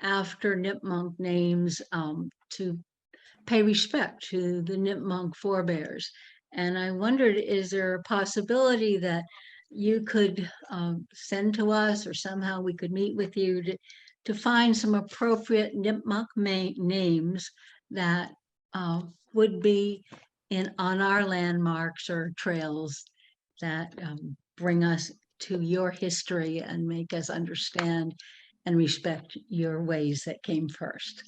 after Nipmuc names to pay respect to the Nipmuc forebears. And I wondered, is there a possibility that you could send to us, or somehow we could meet with you to find some appropriate Nipmuc names that would be on our landmarks or trails that bring us to your history and make us understand and respect your ways that came first?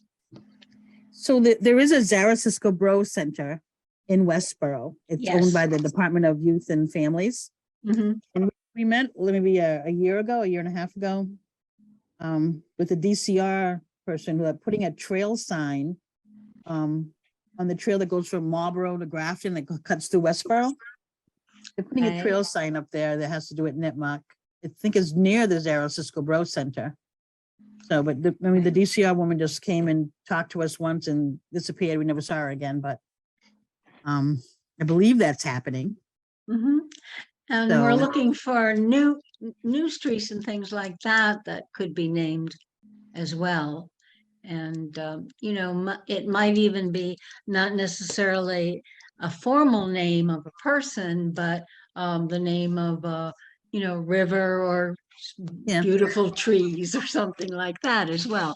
So there is a Hassanamisco Bro Center in Westborough. It's owned by the Department of Youth and Families. And we met maybe a year and a half ago, with a DCR person who are putting a trail sign on the trail that goes from Marlborough to Grafton that cuts through Westborough. They're putting a trail sign up there that has to do with Nipmuc. I think it's near the Hassanamisco Bro Center. So, but the DCR woman just came and talked to us once and disappeared. We never saw her again, but I believe that's happening. And we're looking for new streets and things like that could be named as well. And, it might even be not necessarily a formal name of a person, but the name of a, river or beautiful trees or something like that as well.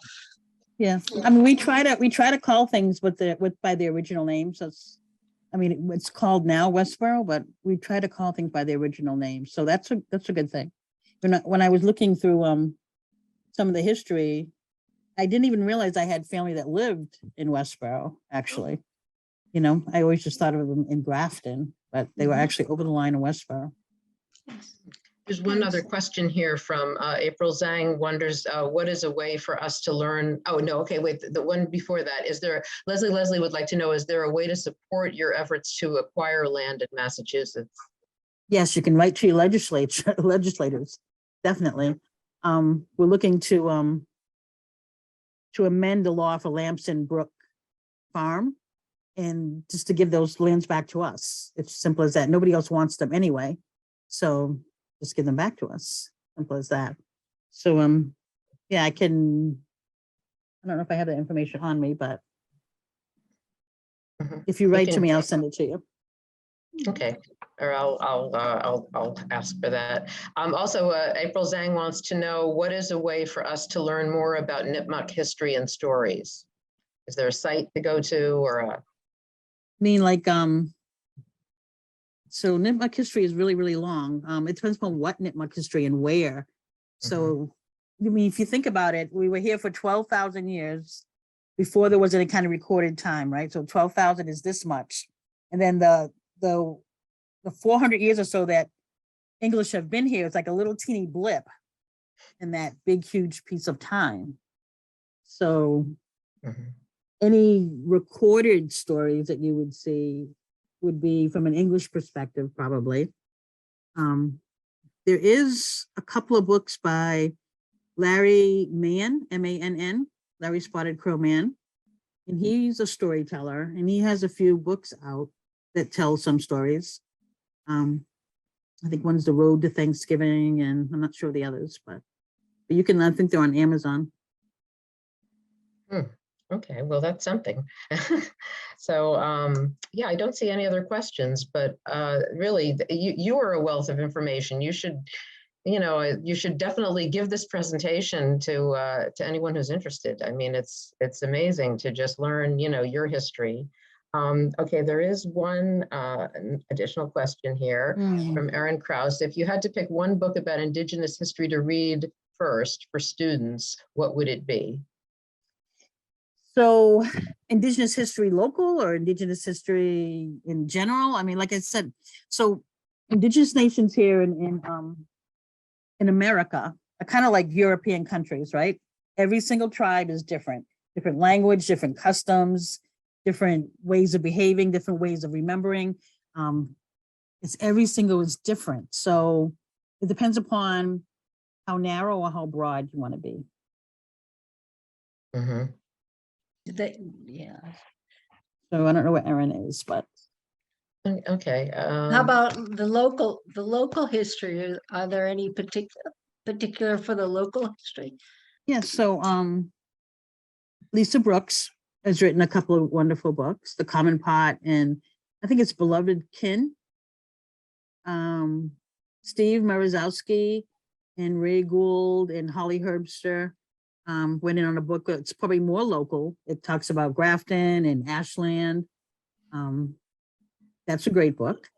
Yeah, I mean, we try to call things by the original names. That's I mean, it's called now Westborough, but we try to call things by the original name. So that's a good thing. When I was looking through some of the history, I didn't even realize I had family that lived in Westborough, actually. You know, I always just thought of them in Grafton, but they were actually over the line in Westborough. There's one other question here from April Zhang wonders, what is a way for us to learn? Oh, no, okay, wait, the one before that, is there, Leslie would like to know, is there a way to support your efforts to acquire land in Massachusetts? Yes, you can write to your legislators, definitely. We're looking to amend the law for Lamson Brook Farm and just to give those lands back to us. It's simple as that. Nobody else wants them anyway. So just give them back to us. Simple as that. So, yeah, I don't know if I have the information on me, but if you write to me, I'll send it to you. Okay, or I'll ask for that. Also, April Zhang wants to know, what is a way for us to learn more about Nipmuc history and stories? Is there a site to go to or a? I mean, like, so Nipmuc history is really, really long. It depends on what Nipmuc history and where. So, I mean, if you think about it, we were here for 12,000 years before there was any kind of recorded time, right? So 12,000 is this much. And then the 400 years or so that English have been here, it's like a little teeny blip in that big, huge piece of time. So any recorded stories that you would see would be from an English perspective, probably. There is a couple of books by Larry Mann, M-A-N-N, Larry Spotted Crow Mann, and he's a storyteller, and he has a few books out that tell some stories. I think one's The Road to Thanksgiving, and I'm not sure the others, but you can, I think they're on Amazon. Okay, well, that's something. So, yeah, I don't see any other questions, but really, you are a wealth of information. You should, you should definitely give this presentation to anyone who's interested. I mean, it's amazing to just learn, your history. Okay, there is one additional question here from Erin Krause. If you had to pick one book about Indigenous history to read first for students, what would it be? So Indigenous history local or Indigenous history in general? I mean, like I said, so Indigenous nations here in America are kind of like European countries, right? Every single tribe is different language, different customs, different ways of behaving, different ways of remembering. Every single is different. So it depends upon how narrow or how broad you want to be. Yeah. So I don't know what Erin is, but okay. How about the local history? Are there any particular for the local history? yeah. So Lisa Brooks has written a couple of wonderful books, The Common Pot, and I think it's Beloved Kin. Steve Marozowski and Ray Gould and Holley Herbster went in on a book that's probably more local. It talks about Grafton and Ashland. That's a great book.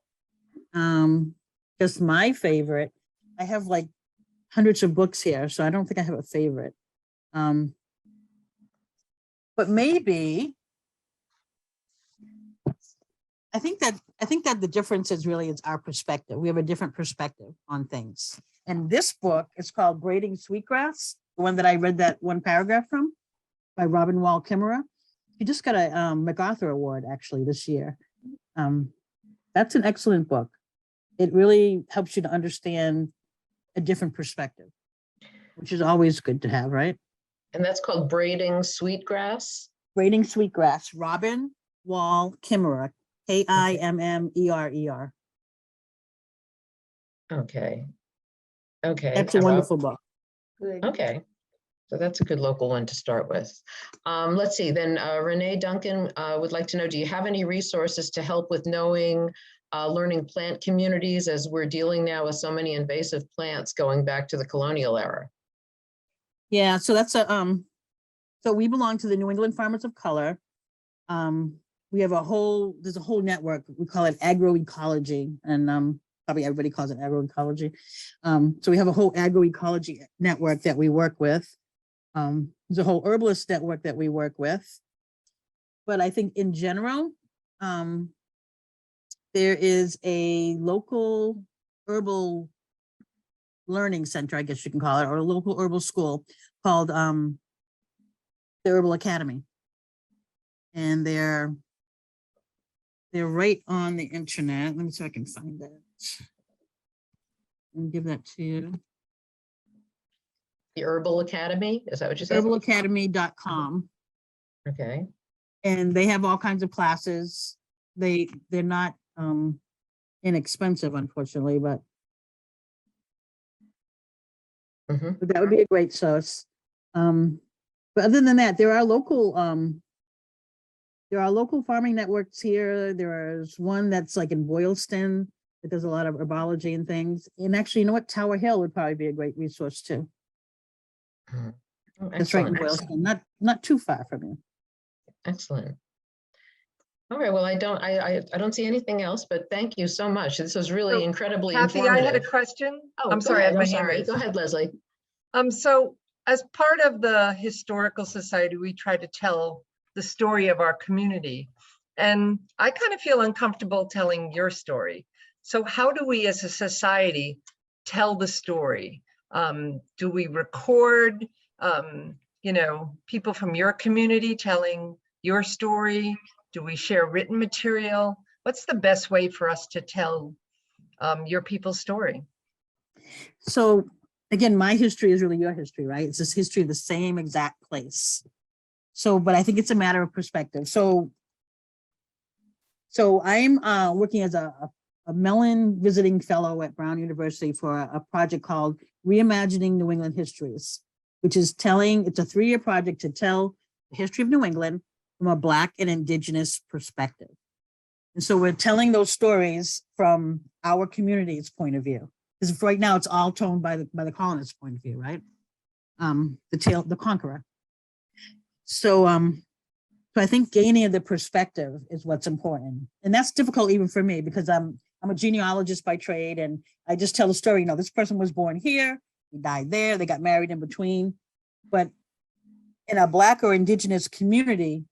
Just my favorite. I have like hundreds of books here, so I don't think I have a favorite. But maybe I think that the difference is our perspective. We have a different perspective on things. And this book is called Braiding Sweetgrass, the one that I read that one paragraph from, by Robin Wall Kimmerer. He just got a MacArthur Award actually this year. That's an excellent book. It really helps you to understand a different perspective, which is always good to have, right? And that's called Braiding Sweetgrass? Braiding Sweetgrass, Robin Wall Kimmerer, Kimmerer. Okay. That's a wonderful book. Good. Okay. So that's a good local one to start with. Let's see, then Renee Duncan would like to know, do you have any resources to help with learning plant communities, as we're dealing now with so many invasive plants going back to the colonial era? Yeah, so that's so we belong to the New England Farmers of Color. there's a whole network. We call it agroecology, and probably everybody calls it agroecology. So we have a whole agroecology network that we work with. There's a whole herbalist network that we work with. But I think in general, there is a local herbal learning center, I guess you can call it, or a local herbal school called the Herbal Academy. And they're right on the internet. Let me see if I can find that and give that to you. The Herbal Academy, is that what you said? Herbalacademy.com. Okay. And they have all kinds of classes. They're not inexpensive, unfortunately, but that would be a great source. But other than that, there are local farming networks here. There's one that's like in Boylston that does a lot of herbology and things. And actually, you know what? Tower Hill would probably be a great resource too. Oh, That's right in excellent, Boylston, not too far from you. excellent. All right, well, I don't see anything else, but thank you so much. This was really So, incredibly Kathy, I informative. had a question. Oh, I'm go sorry, I ahead, have my I'm hand sorry. raised. Go ahead, Leslie. So as part of the Historical Society, we try to tell the story of our community. And I kind of feel uncomfortable telling your story. So how do we as a society tell the story? Do we record, people from your community telling your story? Do we share written material? What's the best way for us to tell your people's story? So again, my history is really your history, right? It's this history of the same exact place. So, but I think it's a matter of perspective. So I'm working as a Mellon visiting fellow at Brown University for a project called Reimagining New England Histories, which is it's a 3-year project to tell the history of New England from a Black and Indigenous perspective. And so we're telling those stories from our community's point of view. Because right now it's all told by the colonist's point of view, right? The conqueror. So I think gaining the perspective is what's important. And that's difficult even for me because I'm a genealogist by trade, and I just tell the story, this person was born here, he died there, they got married in between. But in a Black or Indigenous community,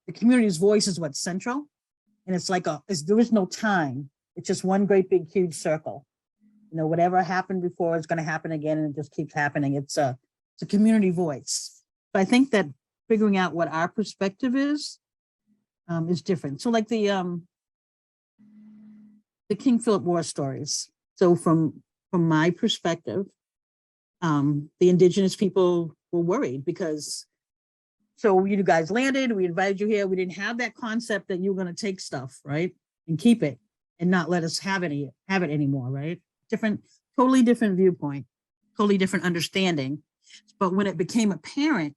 the community's voice is what's central. And it's like there is no time. It's just one great big huge circle. Whatever happened before is going to happen again, and it just keeps happening. It's a community voice. So I think that figuring out what our perspective is different. So like the King Philip War stories. So from my perspective, the Indigenous people were worried because you guys landed, we invited you here. We didn't have that concept that you were going to take stuff, right? And keep it and not let us have it anymore, right? Totally different viewpoint, totally different understanding. But when it became apparent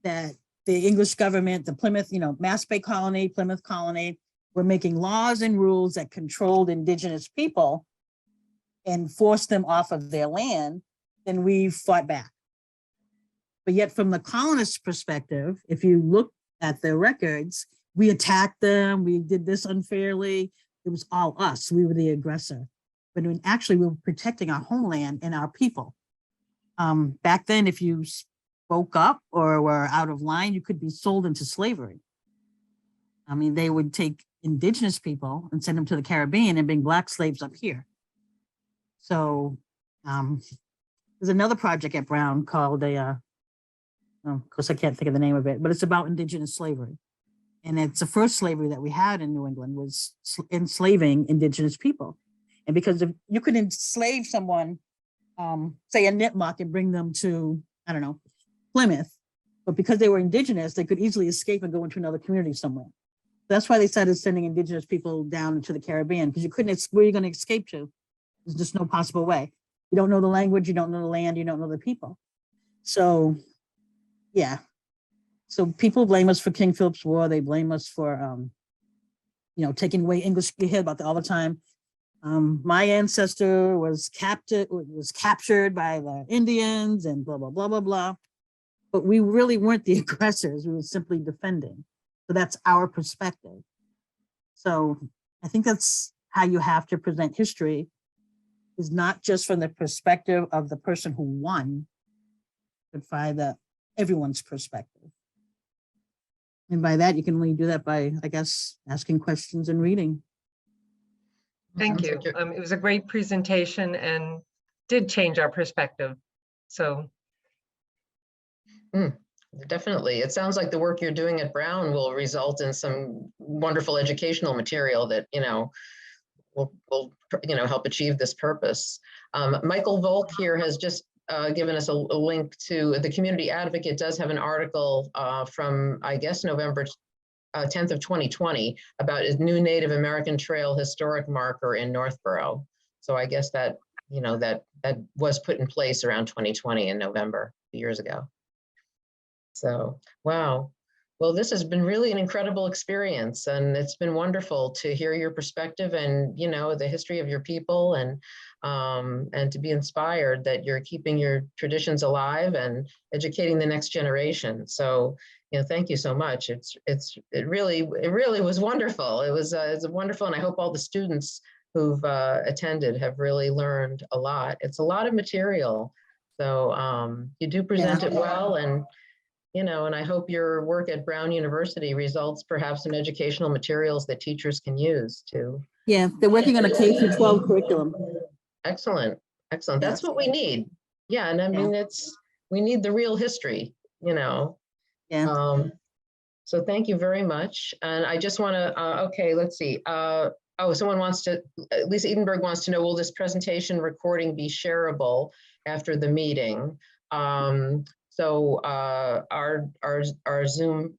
that the English government, the Plymouth, Mass Bay Colony, Plymouth Colony, were making laws and rules that controlled Indigenous people and forced them off of their land, then we fought back. But yet from the colonists' perspective, if you look at their records, we attacked them, we did this unfairly. It was all us, we were the aggressor. But actually we were protecting our homeland and our people. Back then, if you spoke up or were out of line, you could be sold into slavery. I mean, they would take Indigenous people and send them to the Caribbean and bring Black slaves up here. So there's another project at Brown called of course I can't think of the name of it, but it's about Indigenous slavery. And it's the first slavery that we had in New England was enslaving Indigenous people. And because if you could enslave someone, say a Nipmuc, and bring them to, I don't know, Plymouth, but because they were Indigenous, they could easily escape and go into another community somewhere. That's why they started sending Indigenous people down into the Caribbean, because where are you going to escape to? There's just no possible way. You don't know the language, you don't know the land, you don't know the people. So, yeah. So people blame us for King Philip's War. They blame us for, taking away English. You hear about that all the time. My ancestor was captured by the Indians and blah, blah, blah, blah, blah. But we really weren't the aggressors. We were simply defending. So that's our perspective. So I think that's how you have to present history, is not just from the perspective of the person who won, but by everyone's perspective. And by that, you can only do that by, I guess, asking questions and reading. Thank Sounds you. like you're- It was a great presentation and did change our perspective. So Definitely. It sounds like the work you're doing at Brown will result in some wonderful educational material that, will help achieve this purpose. Michael Volk here has just given us a link to the Community Advocate does have an article from, I guess, November 10th of 2020 about a new Native American Trail historic marker in Northborough. So I guess that, that was put in place around 2020 in November, years ago. So, wow. Well, this has been really an incredible experience, and it's been wonderful to hear your perspective and, the history of your people, and to be inspired that you're keeping your traditions alive and educating the next generation. So, thank you so much. It really was wonderful. It's wonderful, and I hope all the students who've attended have really learned a lot. It's a lot of material, so you do present it well, and and I hope your work at Brown University results perhaps in educational materials that teachers can use too. Yeah, they're working on a K-12 curriculum. Excellent, excellent. That's Yes. what we need. Yeah, and I mean, we need the real history, Yeah. So thank you very much. And I just want to, okay, let's see. Someone wants to, Lisa Edenberg wants to know, will this presentation recording be shareable after the meeting? So our Zoom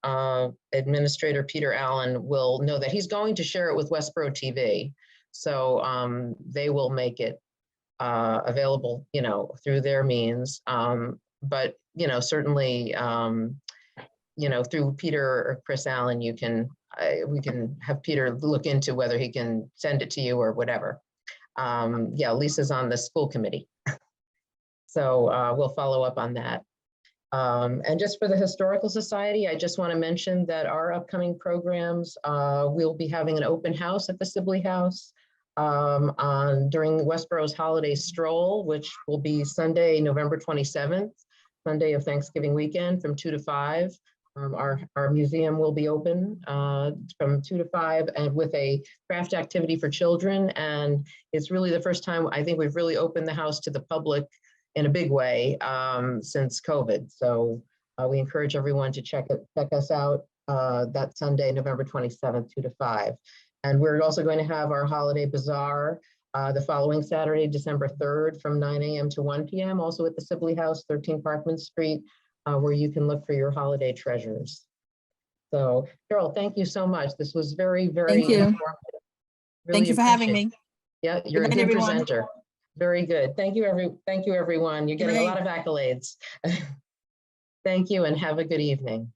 administrator, Peter Allen, will know that he's going to share it with Westborough TV. So they will make it available, through their means. But, certainly, through Peter or Chris Allen, we can have Peter look into whether he can send it to you or whatever. Yeah, Lisa's on the school committee. So we'll follow up on that. And just for the Historical Society, I just want to mention that our upcoming programs, we'll be having an open house at the Sibley House during Westborough's holiday stroll, which will be Sunday, November 27th, Sunday of Thanksgiving weekend from 2 to 5. Our museum will be open from 2 to 5 and with a craft activity for children. And it's really the first time I think we've really opened the house to the public in a big way since COVID. So we encourage everyone to check us out that Sunday, November 27th, 2 to 5. And we're also going to have our holiday bazaar the following Saturday, December 3rd from 9 a.m. to 1 p.m. also at the Sibley House, 13 Parkman Street, where you can look for your holiday treasures. So Cheryl, thank you so much. This was very, very informative. Really Thank you for having me. Yeah, you're a good presenter. Very good. Thank you, everyone. You're getting a lot of accolades. Thank you and have a good evening.